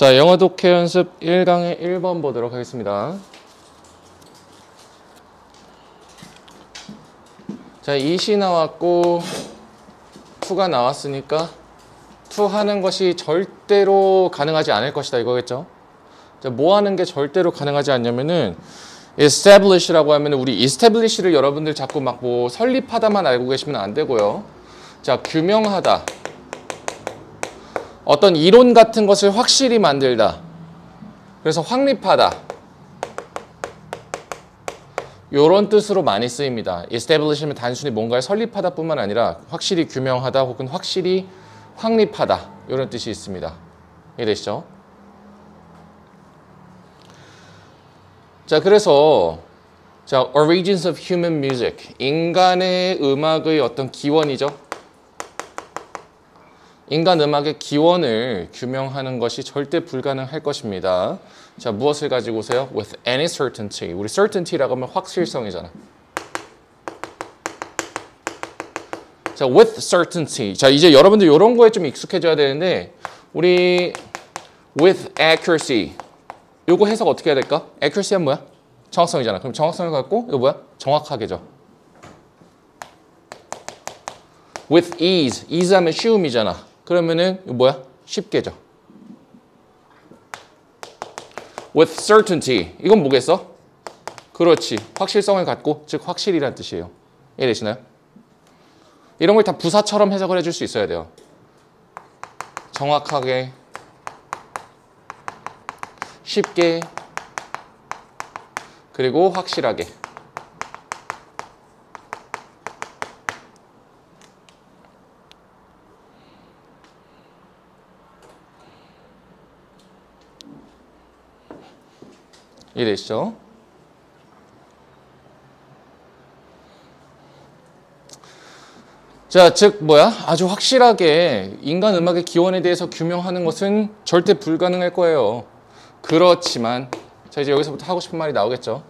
자, 영어 독해 연습 1강의 1번 보도록 하겠습니다. 자, 이시 나왔고 to가 나왔으니까 to 하는 것이 절대로 가능하지 않을 것이다 이거겠죠. 자, 뭐 하는 게 절대로 가능하지 않냐면은 establish라고 하면 우리 establish를 여러분들 자꾸 막 뭐 설립하다만 알고 계시면 안 되고요. 자, 규명하다. 어떤 이론 같은 것을 확실히 만들다. 그래서 확립하다. 요런 뜻으로 많이 쓰입니다. establish면 단순히 뭔가를 설립하다 뿐만 아니라 확실히 규명하다 혹은 확실히 확립하다. 요런 뜻이 있습니다. 이해되시죠? 자, 그래서 자, origins of human music. 인간의 음악의 어떤 기원이죠. 인간 음악의 기원을 규명하는 것이 절대 불가능할 것입니다. 자, 무엇을 가지고 오세요? With any certainty. 우리 certainty라고 하면 확실성이잖아. 자, with certainty. 자, 이제 여러분들 이런 거에 좀 익숙해져야 되는데 우리 with accuracy. 요거 해석 어떻게 해야 될까? accuracy는 뭐야? 정확성이잖아. 그럼 정확성을 갖고 이거 뭐야? 정확하게죠. with ease. ease 하면 쉬움이잖아. 그러면은 이거 뭐야? 쉽게죠. with certainty. 이건 뭐겠어? 그렇지. 확실성을 갖고, 즉 확실이란 뜻이에요. 이해되시나요? 이런 걸 다 부사처럼 해석을 해줄 수 있어야 돼요. 정확하게, 쉽게, 그리고 확실하게. 이해되시죠? 자, 즉 뭐야? 아주 확실하게 인간 음악의 기원에 대해서 규명하는 것은 절대 불가능할 거예요. 그렇지만 자, 이제 여기서부터 하고 싶은 말이 나오겠죠.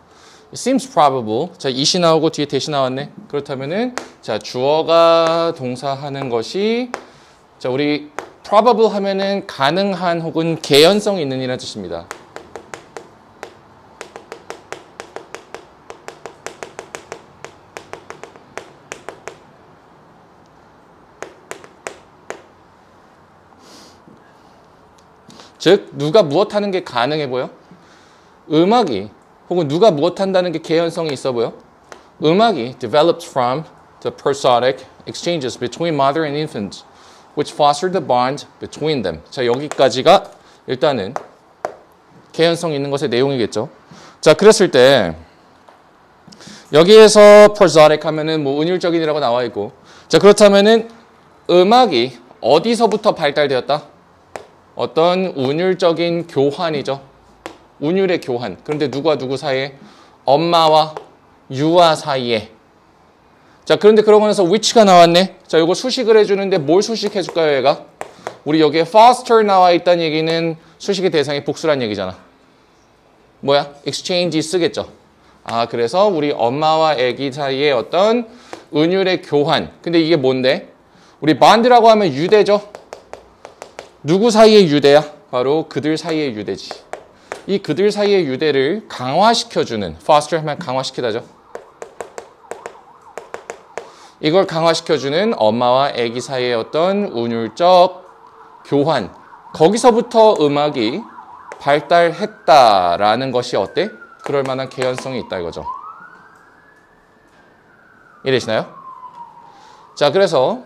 It seems probable. 자, 이시 나오고 뒤에 대시 나왔네. 그렇다면은 자, 주어가 동사하는 것이 자, 우리 probable 하면은 가능한 혹은 개연성 있는 이라는 뜻입니다. 즉 누가 무엇 하는 게 가능해 보여? 음악이 혹은 누가 무엇 한다는 게 개연성이 있어 보여? 음악이 developed from the prosodic exchanges between mother and infant which fostered the bond between them. 자, 여기까지가 일단은 개연성 있는 것의 내용이겠죠. 자, 그랬을 때 여기에서 prosodic 하면은 뭐 운율적인이라고 나와 있고 자, 그렇다면은 음악이 어디서부터 발달되었다? 어떤 운율적인 교환이죠. 운율의 교환. 그런데 누구와 누구 사이에? 엄마와 유아 사이에. 자, 그런데 그러고 나서 which가 나왔네. 자, 이거 수식을 해주는데 뭘 수식해줄까요, 얘가? 우리 여기에 foster 나와 있다는 얘기는 수식의 대상이 복수란 얘기잖아. 뭐야? exchange 쓰겠죠. 아, 그래서 우리 엄마와 아기 사이에 어떤 운율의 교환. 근데 이게 뭔데? 우리 bond라고 하면 유대죠. 누구 사이의 유대야? 바로 그들 사이의 유대지. 이 그들 사이의 유대를 강화시켜주는 foster 하면 강화시키다죠. 이걸 강화시켜주는 엄마와 아기 사이의 어떤 운율적 교환. 거기서부터 음악이 발달했다라는 것이 어때? 그럴 만한 개연성이 있다 이거죠. 이해되시나요? 자, 그래서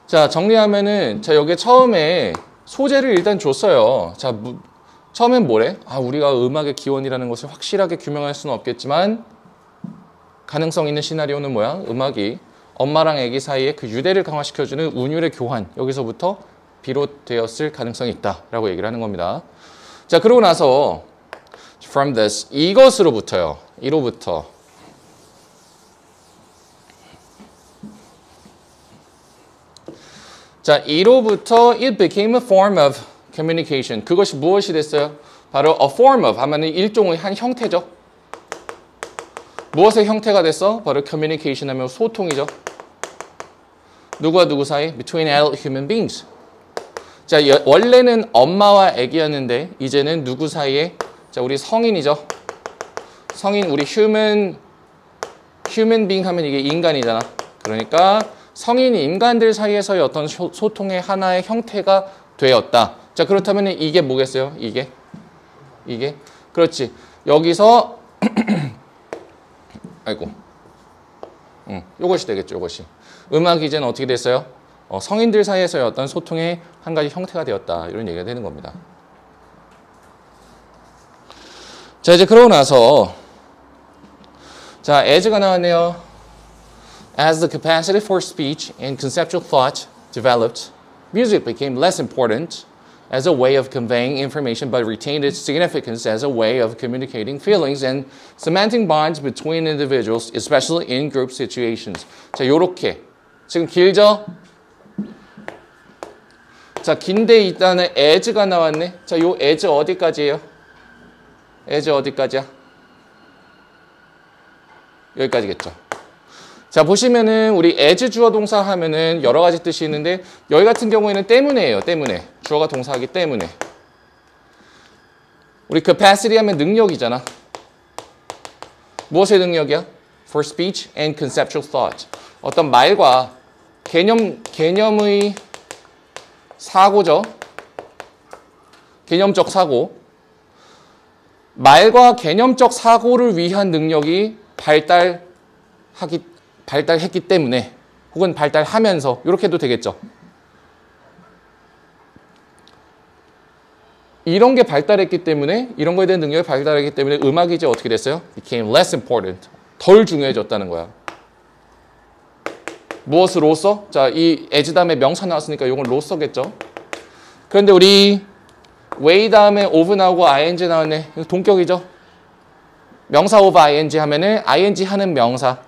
자, 정리하면은 자, 여기 처음에 소재를 일단 줬어요. 자, 처음엔 뭐래? 아, 우리가 음악의 기원이라는 것을 확실하게 규명할 수는 없겠지만 가능성 있는 시나리오는 뭐야? 음악이 엄마랑 아기 사이에 그 유대를 강화시켜주는 운율의 교환 여기서부터 비롯되었을 가능성이 있다라고 얘기를 하는 겁니다. 자, 그러고 나서 from this 이것으로부터요. 이로부터 자, 이로부터 it became a form of communication. 그것이 무엇이 됐어요? 바로 a form of 하면은 일종의 한 형태죠. 무엇의 형태가 됐어? 바로 communication 하면 소통이죠. 누구와 누구 사이? Between adult human beings. 자, 원래는 엄마와 아기였는데 이제는 누구 사이에? 자, 우리 성인이죠. 성인, 우리 human being 하면 이게 인간이잖아. 그러니까 성인 인간들 사이에서의 어떤 소통의 하나의 형태가 되었다. 자, 그렇다면 이게 뭐겠어요? 이게? 그렇지. 여기서 아이고. 요것이 되겠죠, 요것이. 음악이 이제는 어떻게 됐어요? 성인들 사이에서의 어떤 소통의 한 가지 형태가 되었다. 이런 얘기가 되는 겁니다. 자, 이제 그러고 나서 자, as가 나왔네요. As the capacity for speech and conceptual thought developed, music became less important as a way of conveying information but retained its significance as a way of communicating feelings and cementing bonds between individuals, especially in group situations. 자, 요렇게. 지금 길죠? 자, 긴데 일단은 as가 나왔네. 자, 요 as 어디까지예요? as 어디까지야? 여기까지겠죠. 자, 보시면은 우리 as 주어 동사 하면은 여러 가지 뜻이 있는데 여기 같은 경우에는 때문에예요. 때문에. 주어가 동사하기 때문에. 우리 capacity 하면 능력이잖아. 무엇의 능력이야? For speech and conceptual thought. 어떤 말과 개념의 사고죠. 개념적 사고. 말과 개념적 사고를 위한 능력이 발달했기 때문에 혹은 발달하면서 이렇게 해도 되겠죠. 이런 게 발달했기 때문에 이런 거에 대한 능력이 발달했기 때문에 음악이 이제 어떻게 됐어요? became less important. 덜 중요해졌다는 거야. 무엇으로서? 자, 이 as 다음에 명사 나왔으니까 이건 로서겠죠. 그런데 우리 way 다음에 of 나오고 ing 나왔네. 이거 동격이죠. 명사 of ing 하면은 ing 하는 명사.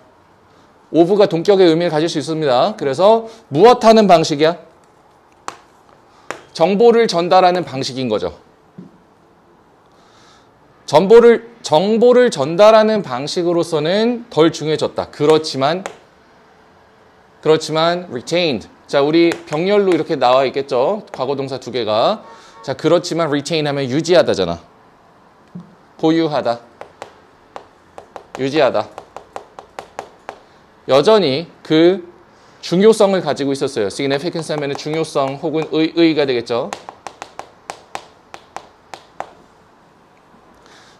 of가 동격의 의미를 가질 수 있습니다. 그래서 무엇 하는 방식이야? 정보를 전달하는 방식인 거죠. 정보를 전달하는 방식으로서는 덜 중요해졌다. 그렇지만 retained. 자, 우리 병렬로 이렇게 나와 있겠죠. 과거 동사 두 개가. 자, 그렇지만 retain 하면 유지하다잖아. 보유하다. 유지하다. 여전히 그 중요성을 가지고 있었어요. significance 하면 중요성 혹은 의의가 되겠죠.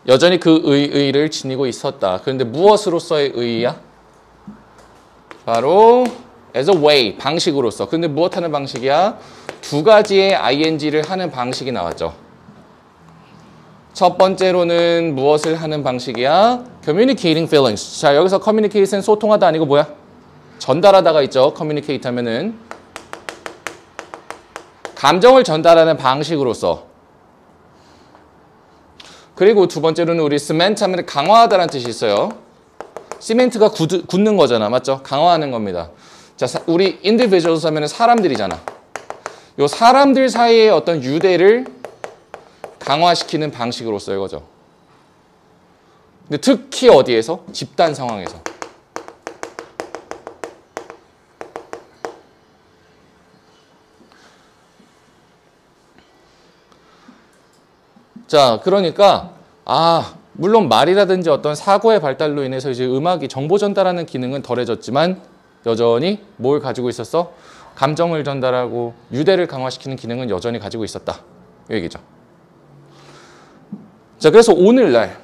여전히 그 의의를 지니고 있었다. 그런데 무엇으로서의 의의야? 바로 as a way, 방식으로서. 근데 무엇 하는 방식이야? 두 가지의 ing를 하는 방식이 나왔죠. 첫 번째로는 무엇을 하는 방식이야? communicating feelings. 자, 여기서 communicate는 소통하다 아니고 뭐야? 전달하다가 있죠. communicate 하면은 감정을 전달하는 방식으로서. 그리고 두 번째로는 우리 cement 하면 강화하다라는 뜻이 있어요. 시멘트가 굳는 거잖아. 맞죠? 강화하는 겁니다. 자, 우리 individuals 하면 사람들이잖아. 요 사람들 사이의 어떤 유대를 강화시키는 방식으로서 이거죠. 근데 특히 어디에서? 집단 상황에서. 자, 그러니까 물론 말이라든지 어떤 사고의 발달로 인해서 이제 음악이 정보 전달하는 기능은 덜해졌지만 여전히 뭘 가지고 있었어? 감정을 전달하고 유대를 강화시키는 기능은 여전히 가지고 있었다. 이 얘기죠. 자, 그래서 오늘날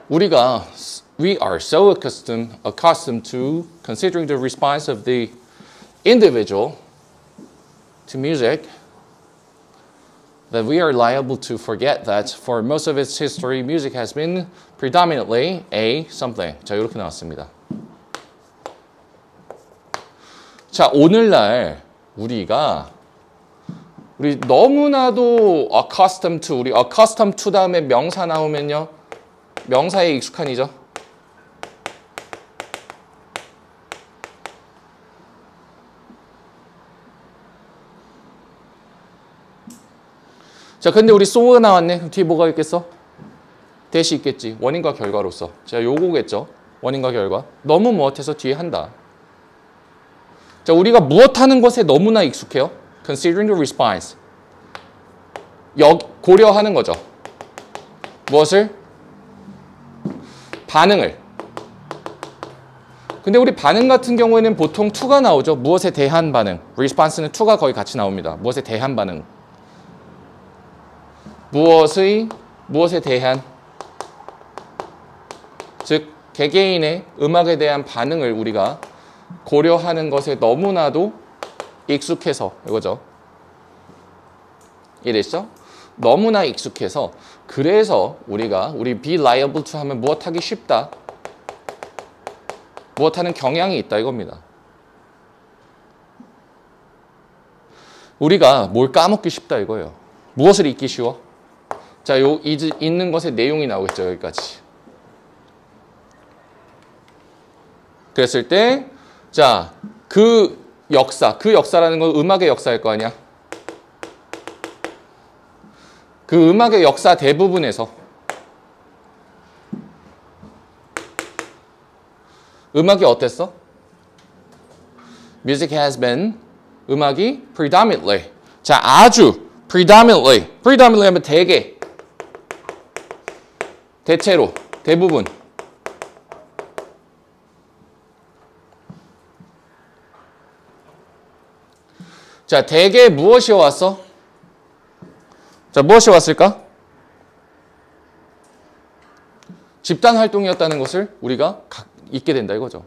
우리가 we are so accustomed to considering the response of the individual to music that we are liable to forget that for most of its history, music has been predominantly a something. 자, 이렇게 나왔습니다. 자, 오늘날 우리 너무나도 accustomed to, 우리 accustomed to 다음에 명사 나오면요. 명사에 익숙한이죠. 자, 근데 우리 so가 나왔네. 뒤에 뭐가 있겠어? 대시 있겠지. 원인과 결과로서. 자, 요거겠죠. 원인과 결과. 너무 무엇해서 뒤에 한다. 자, 우리가 무엇하는 것에 너무나 익숙해요? Considering the response. 고려하는 거죠. 무엇을? 반응을. 근데 우리 반응 같은 경우에는 보통 to가 나오죠. 무엇에 대한 반응. response는 to가 거의 같이 나옵니다. 무엇에 대한 반응. 무엇에 대한. 즉, 개개인의 음악에 대한 반응을 우리가 고려하는 것에 너무나도 익숙해서 이거죠. 이해됐죠? 너무나 익숙해서 그래서 우리 be liable to 하면 무엇하기 쉽다. 무엇하는 경향이 있다 이겁니다. 우리가 뭘 까먹기 쉽다 이거예요. 무엇을 잊기 쉬워? 자, 있는 것의 내용이 나오겠죠. 여기까지. 그랬을 때 자, 그 역사라는 건 음악의 역사일 거 아니야? 그 음악의 역사 대부분에서 음악이 어땠어? Music has been 음악이 predominantly 자, 아주 predominantly 하면 대체로 대부분 자, 대개 무엇이 왔어? 자, 무엇이 왔을까? 집단 활동이었다는 것을 우리가 잊게 된다 이거죠.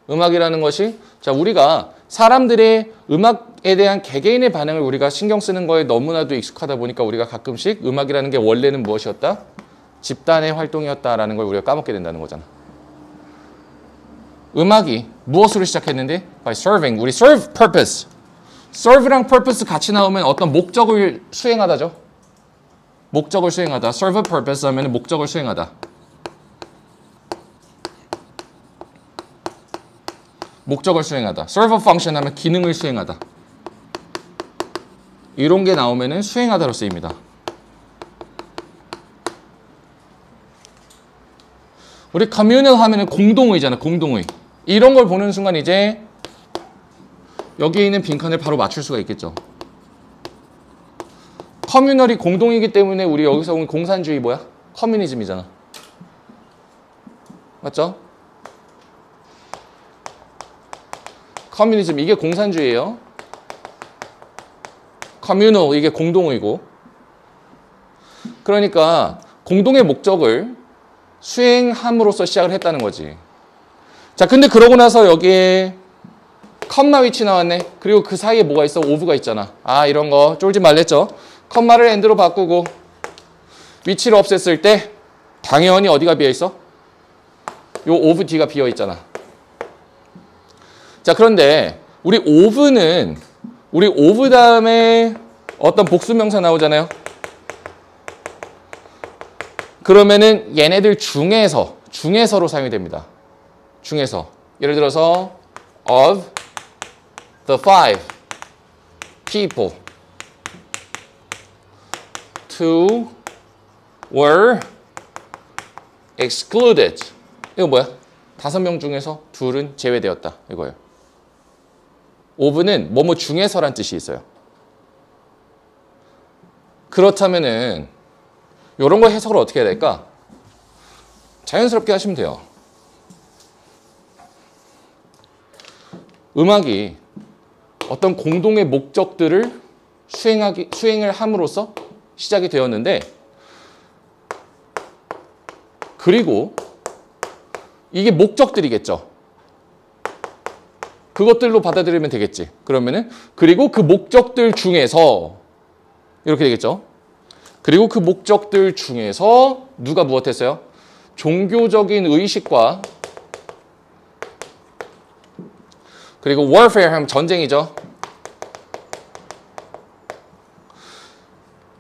음악이라는 것이 자, 우리가 사람들의 음악에 대한 개개인의 반응을 우리가 신경 쓰는 거에 너무나도 익숙하다 보니까 우리가 가끔씩 음악이라는 게 원래는 무엇이었다? 집단의 활동이었다라는 걸 우리가 까먹게 된다는 거잖아. 음악이 무엇으로 시작했는데? By serving. 우리 serve purpose. serve랑 purpose 같이 나오면 어떤 목적을 수행하다죠. 목적을 수행하다. serve a purpose 하면 목적을 수행하다. 목적을 수행하다. serve a function 하면 기능을 수행하다. 이런 게 나오면 수행하다로 쓰입니다. 우리 communal 하면 공동의잖아. 공동의. 이런 걸 보는 순간 이제 여기에 있는 빈칸을 바로 맞출 수가 있겠죠. 커뮤널이 공동이기 때문에 우리 여기서 온 공산주의 뭐야? 커뮤니즘이잖아. 맞죠? 커뮤니즘 이게 공산주의예요. 커뮤널 이게 공동의고. 그러니까 공동의 목적을 수행함으로써 시작을 했다는 거지. 자, 근데 그러고 나서 여기에 컴마 위치 나왔네. 그리고 그 사이에 뭐가 있어? 오브가 있잖아. 아, 이런 거 쫄지 말랬죠. 컴마를 엔드로 바꾸고 위치를 없앴을 때 당연히 어디가 비어있어? 요 오브 뒤가 비어있잖아. 자, 그런데 우리 오브 다음에 어떤 복수명사 나오잖아요. 그러면은 얘네들 중에서로 사용이 됩니다. 중에서. 예를 들어서 of the five people two were excluded. 이거 뭐야? 5명 중에서 2은 제외되었다. 이거예요. of는 뭐뭐 중에서란 뜻이 있어요. 그렇다면은 이런 거 해석을 어떻게 해야 될까? 자연스럽게 하시면 돼요. 음악이 어떤 공동의 목적들을 수행을 함으로써 시작이 되었는데, 그리고 이게 목적들이겠죠. 그것들로 받아들이면 되겠지. 그러면은 그리고 그 목적들 중에서 이렇게 되겠죠. 그리고 그 목적들 중에서 누가 무엇했어요? 종교적인 의식과 그리고 warfare 하면 전쟁이죠.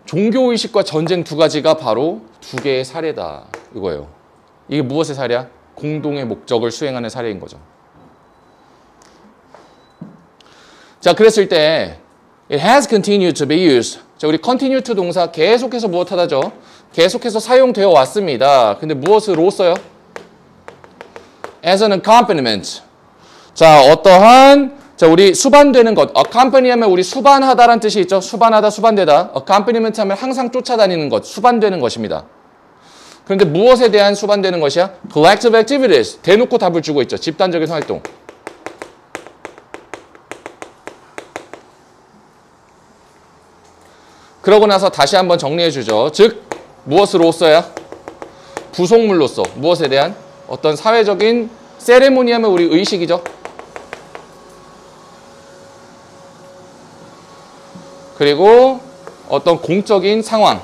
종교의식과 전쟁 두 가지가 바로 두 개의 사례다. 이거예요. 이게 무엇의 사례야? 공동의 목적을 수행하는 사례인 거죠. 자, 그랬을 때 it has continued to be used. 자, 우리 continue to 동사 계속해서 무엇하다죠? 계속해서 사용되어 왔습니다. 근데 무엇으로 써요? as an accompaniment. 자, 어떠한 자, 우리 수반되는 것. accompany 하면 우리 수반하다라는 뜻이 있죠. 수반하다, 수반되다. accompaniment 하면 항상 쫓아다니는 것, 수반되는 것입니다. 그런데 무엇에 대한 수반되는 것이야? collective activities. 대놓고 답을 주고 있죠. 집단적인 활동. 그러고 나서 다시 한번 정리해 주죠. 즉, 무엇으로써야? 부속물로서. 무엇에 대한? 어떤 사회적인 세레모니 하면 우리 의식이죠. 그리고 어떤 공적인 상황.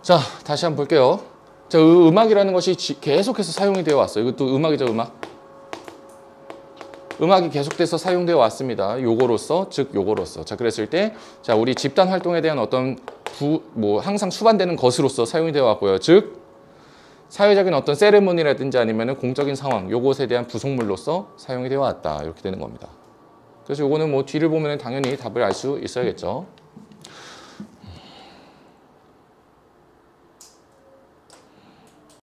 자, 다시 한번 볼게요. 자, 음악이라는 것이 계속해서 사용이 되어 왔어요. 이것도 음악이죠, 음악. 음악이 계속돼서 사용되어 왔습니다. 요거로서, 즉 요거로서. 자, 그랬을 때, 자, 우리 집단 활동에 대한 어떤 항상 수반되는 것으로서 사용이 되어 왔고요. 즉, 사회적인 어떤 세레모니라든지 아니면 공적인 상황, 요것에 대한 부속물로서 사용이 되어 왔다. 이렇게 되는 겁니다. 그래서 요거는 뭐 뒤를 보면 당연히 답을 알 수 있어야겠죠.